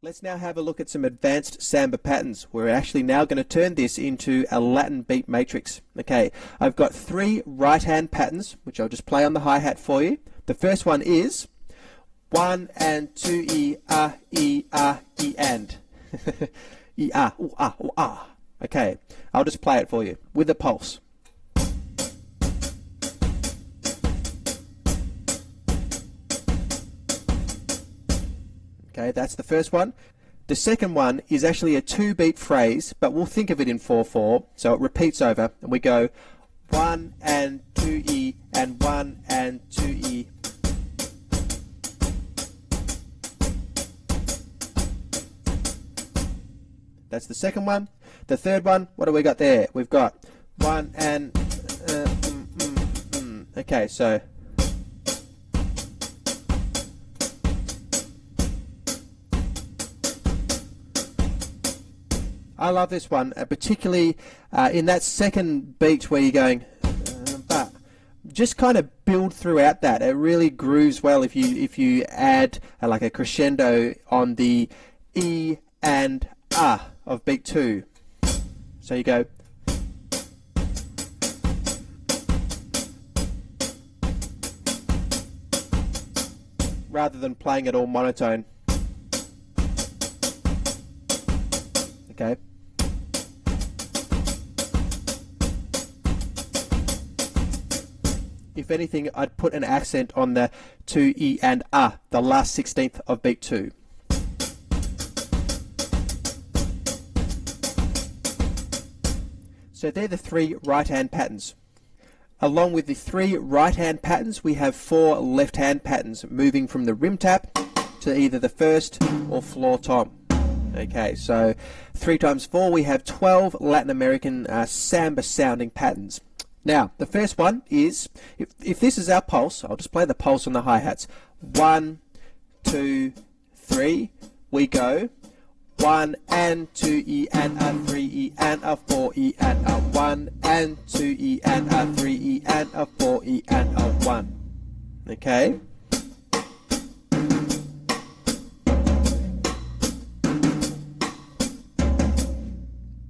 Let's now have a look at some advanced samba patterns. We're actually now going to turn this into a Latin beat matrix. Okay, I've got 3 right-hand patterns, which I'll just play on the hi-hat for you. The first one is 1 and 2 e and. E ooh ah. Okay, I'll just play it for you with a pulse. Okay, that's the first one. The second one is actually a 2-beat phrase, but we'll think of it in 4/4, so it repeats over, and we go 1 and 2 and 1 and 2 . That's the second one. The third one, what do we got there? We've got 1 and Okay, so I love this one, particularly in that second beat where you're going, but just kind of build throughout that. It really grooves well if you add like a crescendo on the E and of beat 2. So you go. Rather than playing it all monotone. Okay. If anything, I'd put an accent on the 2 and the last 16th of beat 2. So they're the 3 right-hand patterns. Along with the 3 right-hand patterns, we have 4 left-hand patterns, moving from the rim tap to either the first or floor tom. Okay, so 3 times 4, we have 12 Latin American samba sounding patterns. Now, the first one is, if this is our pulse, I'll just play the pulse on the hi-hats. 1, 2, 3, we go 1 and 2 and a 3 and a 4 and a 1 and 2 and a 3 and a 4 and a 1. Okay?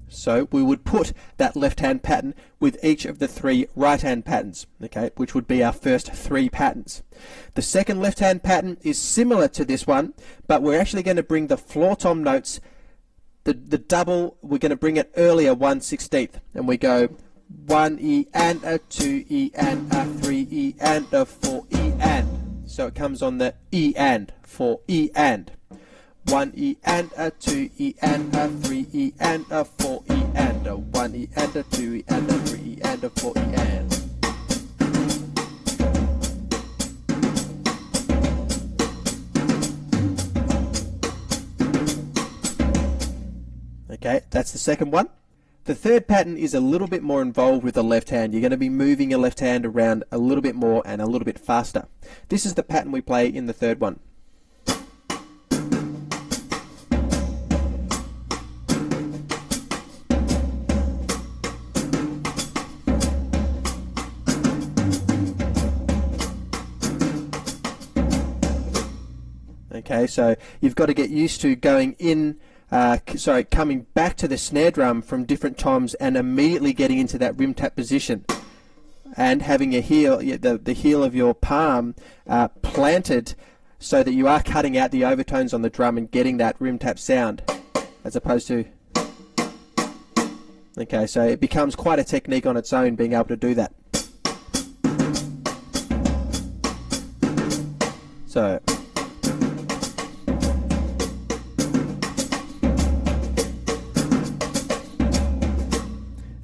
So we would put that left-hand pattern with each of the 3 right-hand patterns, okay, which would be our first 3 patterns. The second left-hand pattern is similar to this one, but we're actually going to bring the floor tom notes, the double, we're going to bring it earlier, 1/16th, and we go 1 and a 2 and a 3 and a 4 and. So it comes on the E and, for E and. 1 and a 2 and a 3 and a 4 and a 1 and a 2 and a 3 and a 4 and. Okay, that's the second one. The third pattern is a little bit more involved with the left hand. You're going to be moving your left hand around a little bit more and a little bit faster. This is the pattern we play in the third one. Okay, so you've got to get used to going in, coming back to the snare drum from different toms and immediately getting into that rim tap position, and having your heel, the heel of your palm planted so that you are cutting out the overtones on the drum and getting that rim tap sound, as opposed to. Okay, so it becomes quite a technique on its own, being able to do that. So.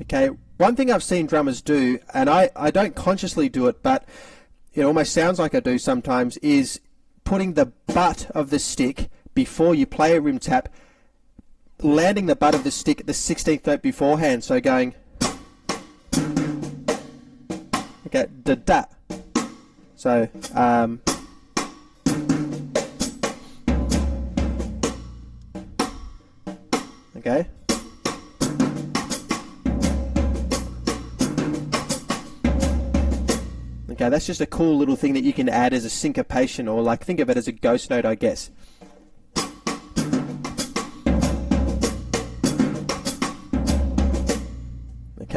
Okay, one thing I've seen drummers do, and I don't consciously do it, but it almost sounds like I do sometimes, is putting the butt of the stick before you play a rim tap, landing the butt of the stick at the 16th note beforehand, so going, okay, da-da. So, okay. Okay, that's just a cool little thing that you can add as a syncopation, or like think of it as a ghost note, I guess.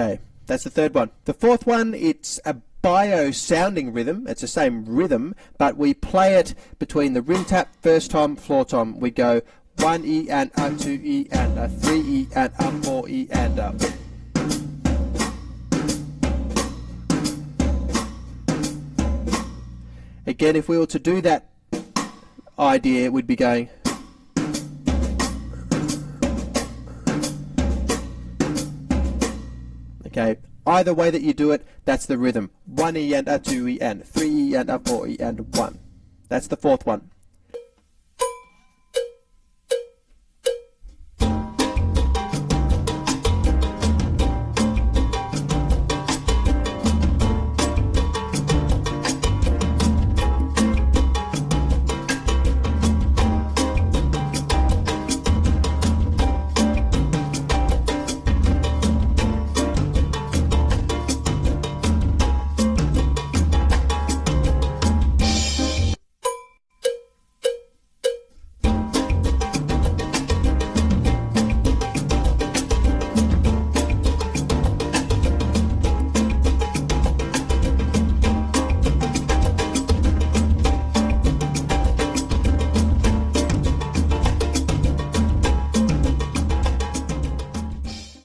Okay, that's the third one. The fourth one, it's a bio-sounding rhythm. It's the same rhythm, but we play it between the rim tap, first tom, floor tom. We go 1 E and a, 2 E and a, 3 E and a, 4 E and a. Again, if we were to do that idea, we'd be going. Okay, either way that you do it, that's the rhythm. 1 E and a, 2 E and, 3 E and a, 4 E and 1. That's the fourth one.